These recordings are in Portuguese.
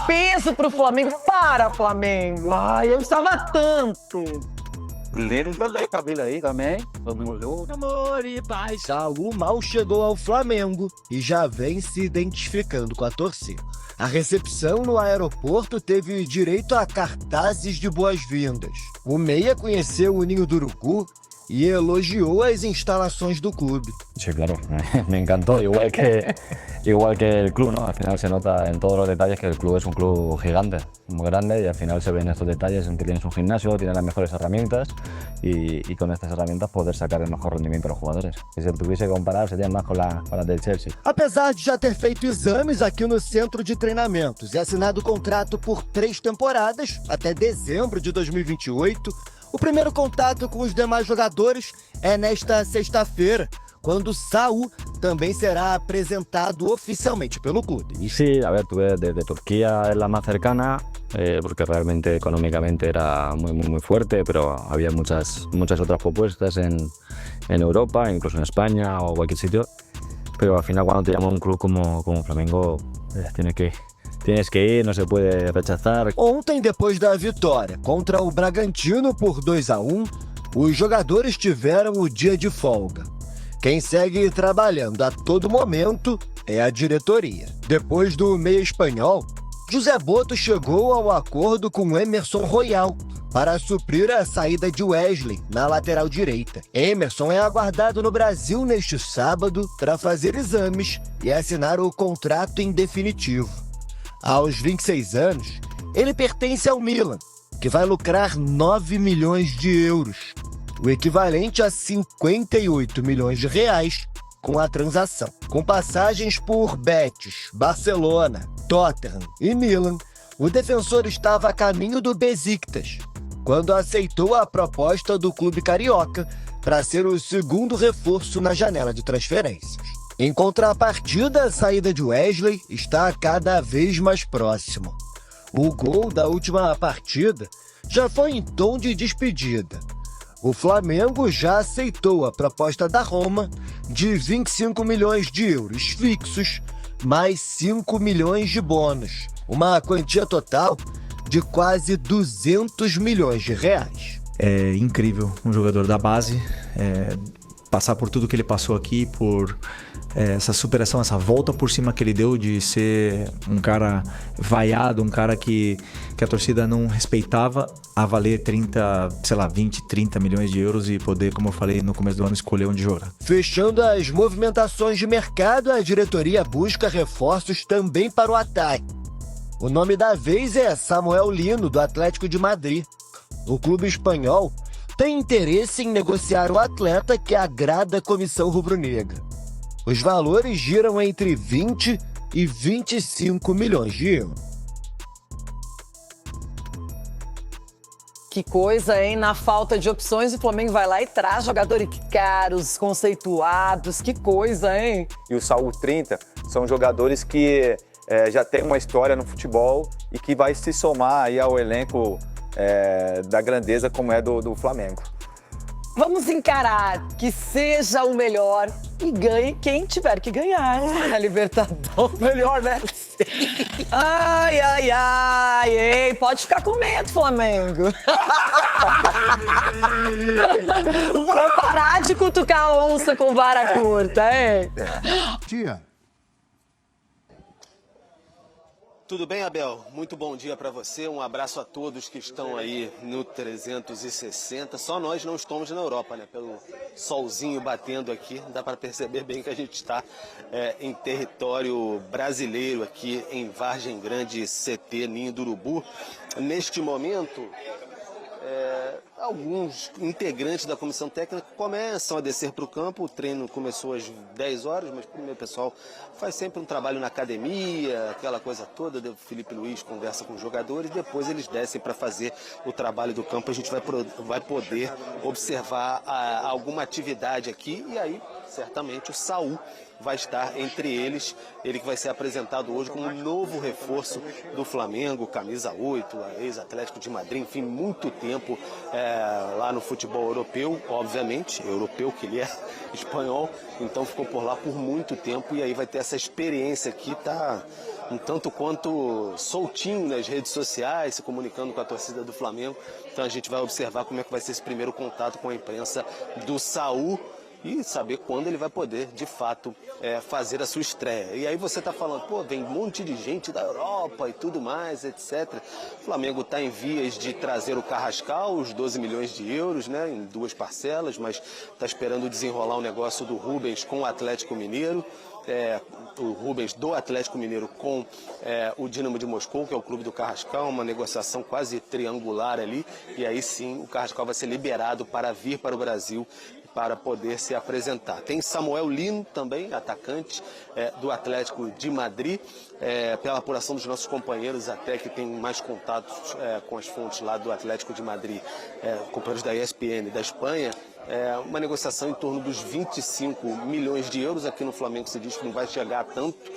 peso pro Flamengo. Para, Flamengo. Ai, eu estava tanto. Brasileiros também, cabelo aí também. Vamos junto. Amor e paz. Saul mal chegou ao Flamengo e já vem se identificando com a torcida. A recepção no aeroporto teve direito a cartazes de boas-vindas. O Meia conheceu o Ninho do Urucu y elogió as instalaciones del club. Sí, claro, me encantó, igual que el club, ¿no? Al final se nota en todos los detalles que el club es un club gigante, muy grande, y al final se ven estos detalles en que tienes un gimnasio, tienes las mejores herramientas y con estas herramientas poder sacar el mejor rendimiento a los jugadores. Si se tuviese que comparar sería más con las del Chelsea. Apesar de já ter feito exames aqui no centro de treinamentos e assinado contrato por 3 temporadas, até dezembro de 2028, o primeiro contato com os demais jogadores é nesta sexta-feira, quando Saúl também será apresentado oficialmente pelo clube. Y sí, a ver, tuve desde Turquía es la más cercana, porque realmente económicamente era muy fuerte, pero había muchas otras propuestas en Europa, incluso en España o cualquier sitio. Pero al final cuando te llama un club como Flamengo, tienes que ir, no se puede rechazar. Ontem, depois da vitória contra o Bragantino por 2-1, os jogadores tiveram o dia de folga. Quem segue trabalhando a todo momento é a diretoria. Depois do meia espanhol, José Boto chegou ao acordo com Emerson Royal para suprir a saída de Wesley na lateral direita. Emerson é aguardado no Brasil neste sábado para fazer exames e assinar o contrato em definitivo. Aos 26 anos, ele pertence ao Milan, que vai lucrar 9 milhões de euros, o equivalente a 58 milhões de reais com a transação. Com passagens por Betis, Barcelona, Tottenham e Milan, o defensor estava a caminho do Besiktas, quando aceitou a proposta do clube carioca para ser o segundo reforço na janela de transferências. Em contrapartida, a saída de Wesley está cada vez mais próximo. O gol da última partida já foi em tom de despedida. O Flamengo já aceitou a proposta da Roma de 25 milhões de euros fixos, mais 5 milhões de bônus, uma quantia total de quase 200 milhões de reais. É incrível um jogador da base, passar por tudo que ele passou aqui, por essa superação, essa volta por cima que ele deu de ser um cara vaiado, um cara que a torcida não respeitava, a valer 20, 30 milhões de euros e poder, como eu falei no começo do ano, escolher onde jogar. Fechando as movimentações de mercado, a diretoria busca reforços também para o ataque. O nome da vez é Samuel Lino, do Atlético de Madrid. O clube espanhol tem interesse em negociar o atleta que agrada a comissão rubro-negra. Os valores giram entre 20 e 25 milhões de euros. Que coisa, hein? Na falta de opções, o Flamengo vai lá e traz jogadores caros, conceituados. Que coisa, hein? E o Saúl 30 são jogadores que já têm uma história no futebol e que vai se somar aí ao elenco da grandeza como é do Flamengo. Vamos encarar, que seja o melhor e ganhe quem tiver que ganhar. A Libertadores, melhor, né? Ai, ai, ai, ei, pode ficar com medo, Flamengo. Vou parar de cutucar a onça com vara curta, hein? Tia. Tudo bem, Abel? Muito bom dia para você. Um abraço a todos que estão aí no 360. Só nós não estamos na Europa, né? Pelo solzinho batendo aqui, dá para perceber bem que a gente está em território brasileiro aqui em Vargem Grande, CT Ninho do Urubu. Neste momento, alguns integrantes da comissão técnica começam a descer para o campo. O treino começou às 10 horas, mas primeiro o pessoal faz sempre um trabalho na academia, aquela coisa toda. O Felipe Luiz conversa com os jogadores, depois eles descem para fazer o trabalho do campo. A gente vai poder observar alguma atividade aqui e aí, certamente, o Saúl vai estar entre eles, ele que vai ser apresentado hoje como um novo reforço do Flamengo, camisa 8, ex-Atlético de Madrid, enfim, muito tempo lá no futebol europeu, obviamente, europeu que ele é, espanhol, então ficou por lá por muito tempo e aí vai ter essa experiência aqui, tá um tanto quanto soltinho nas redes sociais, se comunicando com a torcida do Flamengo. Então a gente vai observar como é que vai ser esse primeiro contato com a imprensa do Saul e saber quando ele vai poder, de fato, fazer a sua estreia. E aí você está falando, pô, vem um monte de gente da Europa e tudo mais, etc. O Flamengo está em vias de trazer o Carrascal, os 12 milhões de euros, né, em 2 parcelas, mas está esperando desenrolar o negócio do Rubens com o Atlético Mineiro. O Rubens do Atlético Mineiro com o Dinamo de Moscou, que é o clube do Carrascal, uma negociação quase triangular ali, e aí sim o Carrascal vai ser liberado para vir para o Brasil para poder se apresentar. Tem Samuel Lino também, atacante do Atlético de Madrid, pela apuração dos nossos companheiros até que tem mais contatos com as fontes lá do Atlético de Madrid, companheiros da ESPN da Espanha, uma negociação em torno dos 25 milhões de euros. Aqui no Flamengo se diz que não vai chegar a tanto,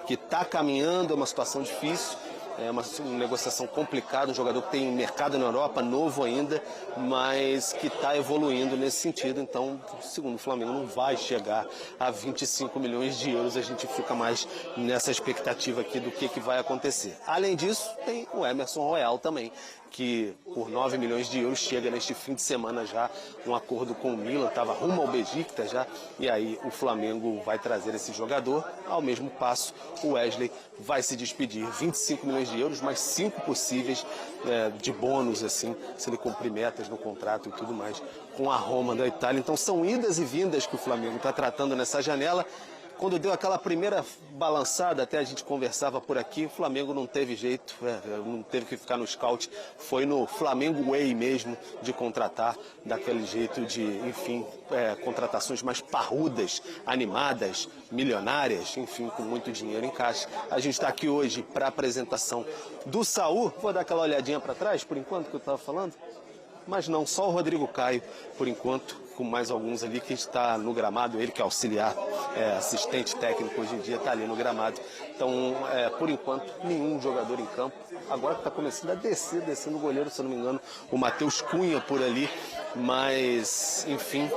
que está caminhando, é uma situação difícil. É uma negociação complicada, um jogador que tem mercado na Europa, novo ainda, mas que está evoluindo nesse sentido. Então, segundo o Flamengo, não vai chegar a 25 milhões de euros. A gente fica mais nessa expectativa aqui do que vai acontecer. Além disso, tem o Emerson Royal também, que por 9 milhões de euros chega neste fim de semana já, um acordo com o Milan, estava rumo ao Besiktas já, e aí o Flamengo vai trazer esse jogador. Ao mesmo passo, o Wesley vai se despedir, 25 milhões de euros, mais 5 possíveis de bônus, assim, se ele cumprir metas no contrato e tudo mais, com a Roma da Itália. Então são idas e vindas que o Flamengo está tratando nessa janela. Quando deu aquela primeira balançada, até a gente conversava por aqui, o Flamengo não teve jeito, não teve que ficar no scout, foi no Flamengo Way mesmo de contratar, daquele jeito de, enfim, contratações mais parrudas, animadas, milionárias, enfim, com muito dinheiro em caixa. A gente está aqui hoje para a apresentação do Saul. Vou dar aquela olhadinha para trás, por enquanto, que eu estava falando. Mas não, só o Rodrigo Caio, por enquanto, com mais alguns ali que está no gramado, ele que é auxiliar, assistente técnico hoje em dia, está ali no gramado. Então, por enquanto, nenhum jogador em campo. Agora que está começando a descendo o goleiro, se eu não me engano, o Matheus Cunha por ali. Mas, enfim,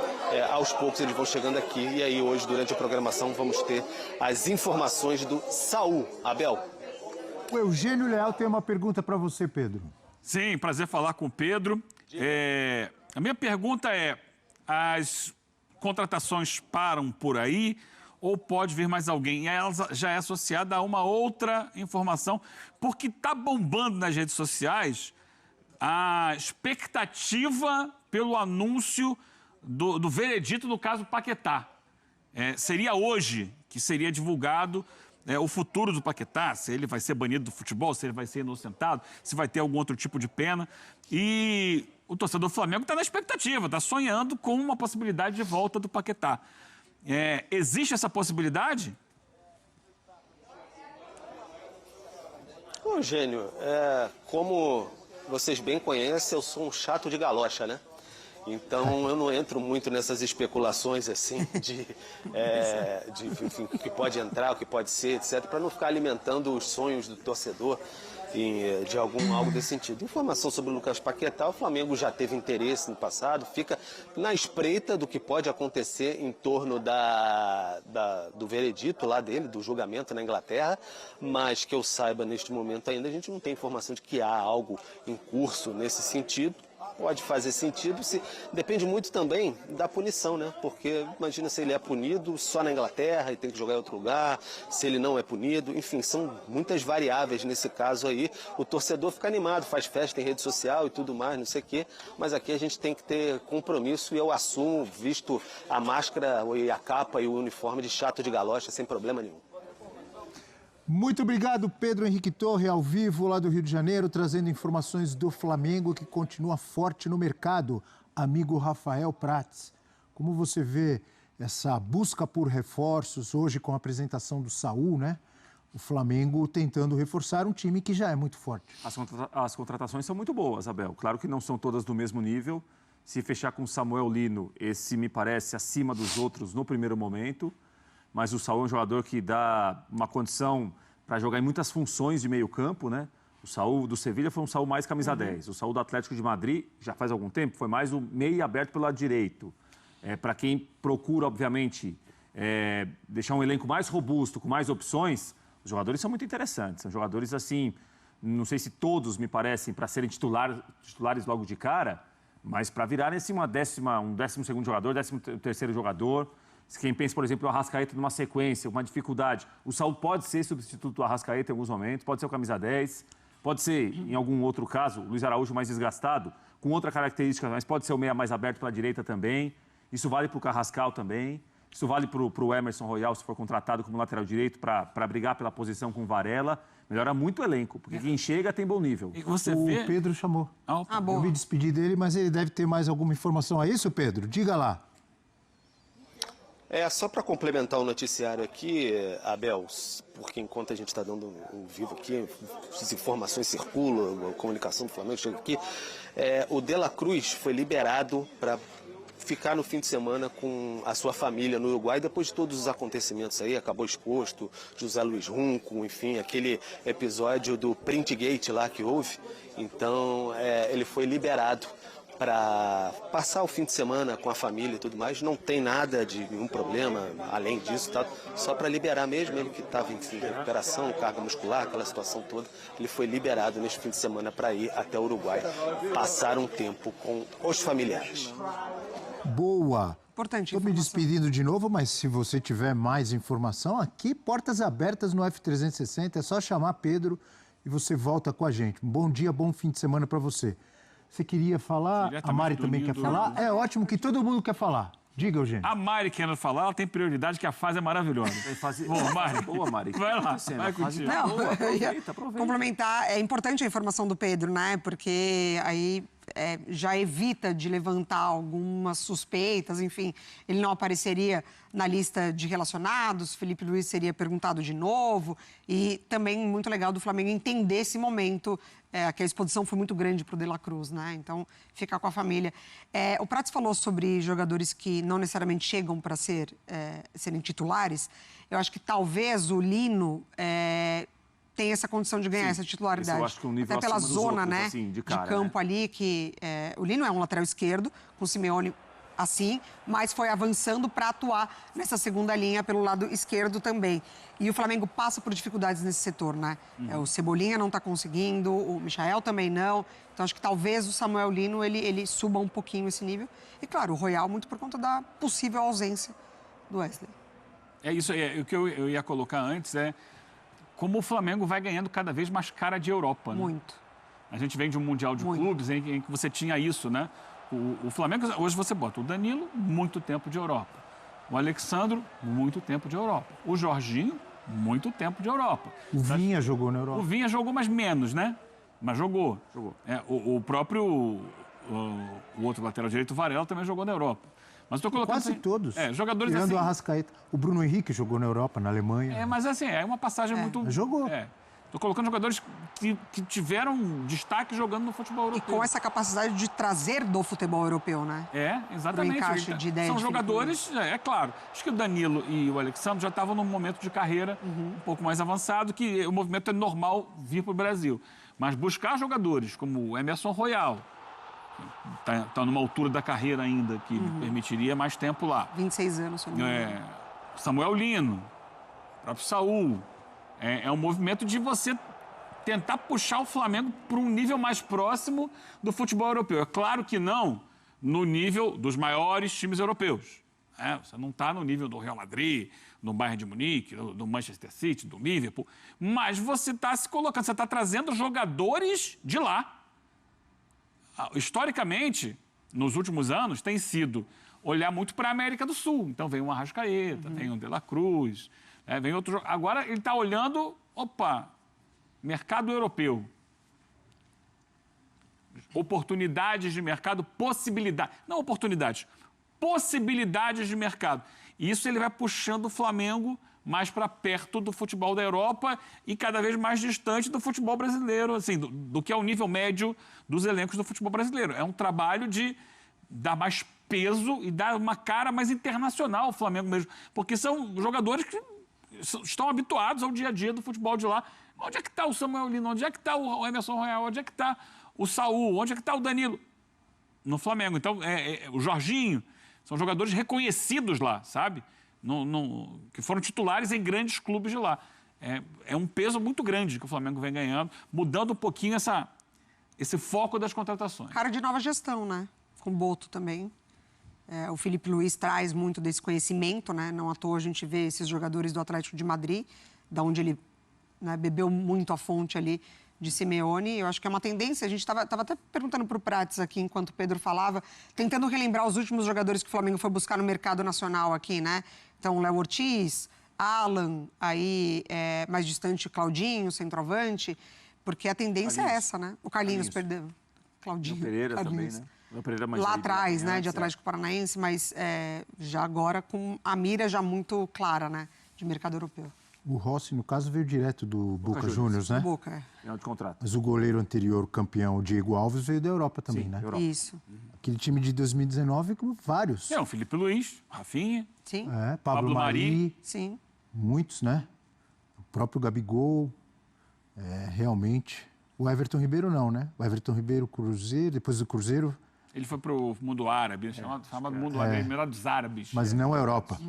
aos poucos eles vão chegando aqui. E aí hoje, durante a programação, vamos ter as informações do Saul. Abel. O Eugênio Leal tem uma pergunta para você, Pedro. Sim, prazer falar com o Pedro. A minha pergunta é, as contratações param por aí ou pode vir mais alguém? E ela já é associada a uma outra informação, porque está bombando nas redes sociais a expectativa pelo anúncio do veredito do caso Paquetá. Seria hoje que seria divulgado o futuro do Paquetá, se ele vai ser banido do futebol, se ele vai ser inocentado, se vai ter algum outro tipo de pena. E o torcedor do Flamengo está na expectativa, está sonhando com uma possibilidade de volta do Paquetá. Existe essa possibilidade? Eugênio, como vocês bem conhecem, eu sou um chato de galocha, né? Então eu não entro muito nessas especulações assim de enfim, o que pode entrar, o que pode ser, etc., para não ficar alimentando os sonhos do torcedor de algo desse sentido. Informação sobre o Lucas Paquetá, o Flamengo já teve interesse no passado, fica na espreita do que pode acontecer em torno do veredito lá dele, do julgamento na Inglaterra, mas que eu saiba neste momento ainda a gente não tem informação de que há algo em curso nesse sentido. Pode fazer sentido, depende muito também da punição, né? Porque imagina se ele é punido só na Inglaterra e tem que jogar em outro lugar, se ele não é punido, enfim, são muitas variáveis nesse caso aí. O torcedor fica animado, faz festa em rede social e tudo mais, não sei o quê, mas aqui a gente tem que ter compromisso e eu assumo, visto a máscara e a capa e o uniforme de chato de galocha, sem problema nenhum. Muito obrigado, Pedro Henrique Torre, ao vivo lá do Rio de Janeiro, trazendo informações do Flamengo, que continua forte no mercado. Amigo Rafael Prats, como você vê essa busca por reforços hoje com a apresentação do Saul, né? O Flamengo tentando reforçar um time que já é muito forte. As contratações são muito boas, Abel. Claro que não são todas do mesmo nível. Se fechar com o Samuel Lino, esse me parece acima dos outros no primeiro momento. Mas o Saul é um jogador que dá uma condição para jogar em muitas funções de meio campo, né? O Saul do Sevilha foi um Saul mais camisa 10. O Saul do Atlético de Madrid, já faz algum tempo, foi mais o meio aberto pelo lado direito. Para quem procura, obviamente, deixar um elenco mais robusto, com mais opções, Os jogadores são muito interessantes. São jogadores, assim, não sei se todos me parecem para serem titulares logo de cara, mas para virarem assim, um 12º jogador, 13º jogador. Quem pensa, por exemplo, o Arrascaeta numa sequência, uma dificuldade. O Saúl pode ser substituto do Arrascaeta em alguns momentos, pode ser o camisa 10, pode ser, em algum outro caso, o Luiz Araújo mais desgastado, com outra característica, mas pode ser o meia mais aberto para a direita também. Isso vale para o Carrascal também. Isso vale para o Emerson Royal, se for contratado como lateral direito, para brigar pela posição com o Varela. Melhora muito o elenco, porque quem chega tem bom nível. E você O vê... Pedro chamou. Bom. Eu me despedi dele, mas ele deve ter mais alguma informação. É isso, Pedro? Diga lá. Só para complementar o noticiário aqui, Abel, porque enquanto a gente está dando um vivo aqui, as informações circulam, a comunicação do Flamengo chega aqui, o De La Cruz foi liberado para ficar no fim de semana com a sua família no Uruguai, depois de todos os acontecimentos aí, acabou exposto, José Luiz Runco, enfim, aquele episódio do Printgate lá que houve, então ele foi liberado para passar o fim de semana com a família e tudo mais. Não tem nada de nenhum problema além disso, tá? Só para liberar mesmo, ele que estava em recuperação, carga muscular, aquela situação toda, ele foi liberado neste fim de semana para ir até o Uruguai, passar um tempo com os familiares. Boa. Importante. Estou me despedindo de novo, mas se você tiver mais informação, aqui, portas abertas no F360, é só chamar Pedro e você volta com a gente. Um bom dia, bom fim de semana para você. Você queria falar? A Mari também quer falar? É ótimo que todo mundo quer falar. Diga, Eugênio. A Mari querendo falar, ela tem prioridade, que a fase é maravilhosa. Boa, Mari. Boa, Mari. Vai lá, vai contigo. Não, eu ia complementar. É importante a informação do Pedro, né? Porque aí já evita de levantar algumas suspeitas, enfim. Ele não apareceria na lista de relacionados, Felipe Luiz seria perguntado de novo. E também muito legal do Flamengo entender esse momento, que a exposição foi muito grande para o De La Cruz, né? Então, ficar com a família. O Prats falou sobre jogadores que não necessariamente chegam para serem titulares. Eu acho que talvez o Lino tem essa condição de ganhar essa titularidade. Eu acho que um nível até pela acima dos zona, outros, né, assim, de campo ali, que o Lino é um lateral esquerdo, com o Simeone assim, mas foi avançando para atuar nessa segunda linha pelo lado esquerdo também. E o Flamengo passa por dificuldades nesse setor, né? O Cebolinha não está conseguindo, o Michael também não. Então, acho que talvez o Samuel Lino, ele suba um pouquinho esse nível. E, claro, o Royal, muito por conta da possível ausência do Wesley. É isso aí. O que eu ia colocar antes como o Flamengo vai ganhando cada vez mais cara de Europa, né? Muito. A gente vem de um Mundial de Clubes em que você tinha isso, né? O Flamengo, hoje você bota o Danilo, muito tempo de Europa. O Alexandro, muito tempo de Europa. O Jorginho, muito tempo de Europa. O Vinha jogou na Europa. O Vinha jogou, mas menos, né? Mas jogou. O próprio o outro lateral direito, o Varela, também jogou na Europa. Mas estou colocando Quase todos. Jogadores tirando assim. o Arrascaeta. O Bruno Henrique jogou na Europa, na Alemanha. Mas assim, é uma passagem muito... Jogou. Estou colocando jogadores que tiveram destaque jogando no futebol europeu. E com essa capacidade de trazer do futebol europeu, né? Exatamente. Pro encaixe de ideia São de jogadores, claro. Acho que o Danilo e o Alexandre já estavam num momento de carreira um pouco mais avançado, que o movimento é normal vir para o Brasil. Mas buscar jogadores como o Emerson Royal, que está numa altura da carreira ainda, que permitiria mais tempo lá. 26 anos, se eu não me engano. Samuel Lino, o próprio Saúl. É um movimento de você tentar puxar o Flamengo para um nível mais próximo do futebol europeu. É claro que não no nível dos maiores times europeus. Você não está no nível do Real Madrid, do Bayern de Munique, do Manchester City, do Liverpool, mas você está se colocando, você está trazendo jogadores de lá. Historicamente, nos últimos anos, tem sido olhar muito para a América do Sul. Então vem o Arrascaeta, vem o De La Cruz... vem outro jogo. Agora ele está olhando, mercado europeu. Oportunidades de mercado, possibilidades. Não oportunidades, possibilidades de mercado. E isso ele vai puxando o Flamengo mais para perto do futebol da Europa e cada vez mais distante do futebol brasileiro, assim, do que é o nível médio dos elencos do futebol brasileiro. É um trabalho de dar mais peso e dar uma cara mais internacional ao Flamengo mesmo. Porque são jogadores que estão habituados ao dia a dia do futebol de lá. Onde é que está o Samuel Lino? Onde é que está o Emerson Royal? Onde é que está o Saúl? Onde é que está o Danilo? No Flamengo. Então, o Jorginho, são jogadores reconhecidos lá, sabe? Que foram titulares em grandes clubes de lá. é um peso muito grande que o Flamengo vem ganhando, mudando um pouquinho esse foco das contratações. Cara de nova gestão, né? Com o Boto também. O Felipe Luiz traz muito desse conhecimento, né? Não à toa a gente vê esses jogadores do Atlético de Madrid, da onde ele, né, bebeu muito a fonte ali de Simeone. Eu acho que é uma tendência. A gente estava até perguntando para o Prates aqui, enquanto o Pedro falava, tentando relembrar os últimos jogadores que o Flamengo foi buscar no mercado nacional aqui, né? Então, Léo Ortiz, Alan, aí mais distante, Claudinho, centroavante, porque a tendência é essa, né? O Carlinhos perdeu. Claudinho. O Pereira Carlinhos. também, né? O Pereira mais Lá velho, atrás, né? De é. Atlético Paranaense, mas já agora com a mira já muito clara, né? De mercado europeu. O Rossi, no caso, veio direto do Boca Juniors, né? Boca, Final de contrato. Mas o goleiro anterior, o campeão, o Diego Alves, veio da Europa também, Sim, né? Europa. Isso. Aquele time de 2019 com vários. O Felipe Luiz, Rafinha, Sim. Pablo Mari, Sim. muitos, né? O próprio Gabigol, realmente. O Everton Ribeiro não, né? O Everton Ribeiro, Cruzeiro, depois do Cruzeiro, ele foi para o mundo árabe, chamado mundo árabe, Emirados Árabes. mas não a Europa.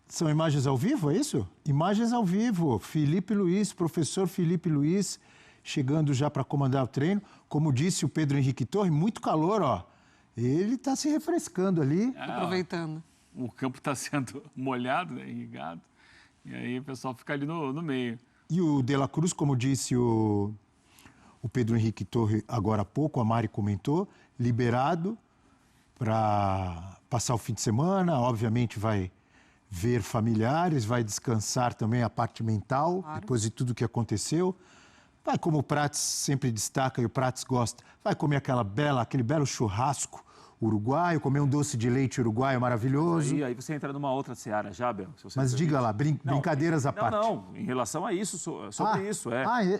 São imagens ao vivo, é isso? Imagens ao vivo. Felipe Luiz, professor Felipe Luiz, chegando já para comandar o treino. Como disse o Pedro Henrique Torre, muito calor, ó. Ele está se refrescando ali. Aproveitando. O campo está sendo molhado, né, irrigado, e aí o pessoal fica ali no meio. E o De La Cruz, como disse o Pedro Henrique Torre agora há pouco, a Mari comentou, liberado para passar o fim de semana, obviamente vai ver familiares, vai descansar também a parte mental, depois de tudo que aconteceu. Vai, como o Prates sempre destaca e o Prates gosta, vai comer aquele belo churrasco uruguaio, comer um doce de leite uruguaio maravilhoso. Aí você entra numa outra seara, já, Bel. Mas diga lá, brincadeiras à parte. Não, em relação a isso, sobre isso,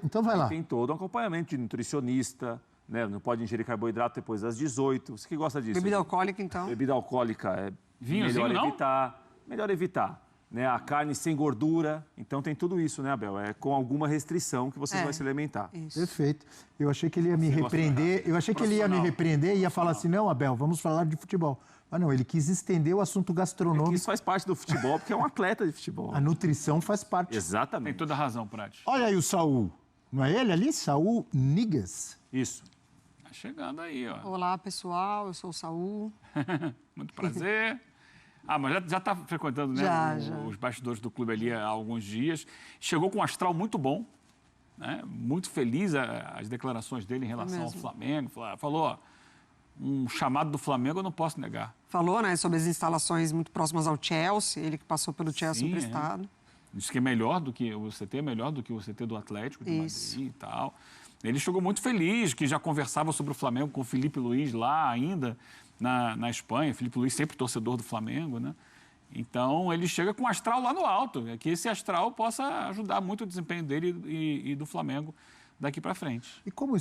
então vai lá. Tem todo um acompanhamento de nutricionista, né? Não pode ingerir carboidrato depois das 18. Você que gosta disso? Bebida alcoólica, então. Bebida alcoólica Vinhozinho, melhor não? evitar. Melhor evitar. Né? A carne sem gordura. Então tem tudo isso, né, Abel? É com alguma restrição que você vai se alimentar. Isso. Perfeito. Eu achei que ele ia me repreender. Eu achei que ele ia me repreender e ia falar assim: não, Abel, vamos falar de futebol. Mas não, ele quis estender o assunto gastronômico. Isso faz parte do futebol, porque é um atleta de futebol. A nutrição faz parte. Exatamente. Tem toda a razão, Prates. Olha aí o Saul. Não é ele ali? Saul Nigas. Isso. Tá chegando aí, ó. Olá, pessoal. Eu sou o Saul. Muito prazer. Mas já está frequentando, né, Já. os bastidores do clube ali há alguns dias. Chegou com um astral muito bom, né? Muito feliz as declarações dele em relação ao Flamengo. Falou, ó, um chamado do Flamengo eu não posso negar. Falou, né, sobre as instalações muito próximas ao Chelsea, ele que passou pelo Chelsea emprestado. Disse que é melhor do que o CT, melhor do que o CT do Atlético de Madrid e tal. Ele chegou muito feliz, que já conversava sobre o Flamengo com o Felipe Luiz lá ainda na Espanha. Felipe Luiz sempre torcedor do Flamengo, né? Então, ele chega com um astral lá no alto, que esse astral possa ajudar muito o desempenho dele e do Flamengo daqui para frente. E como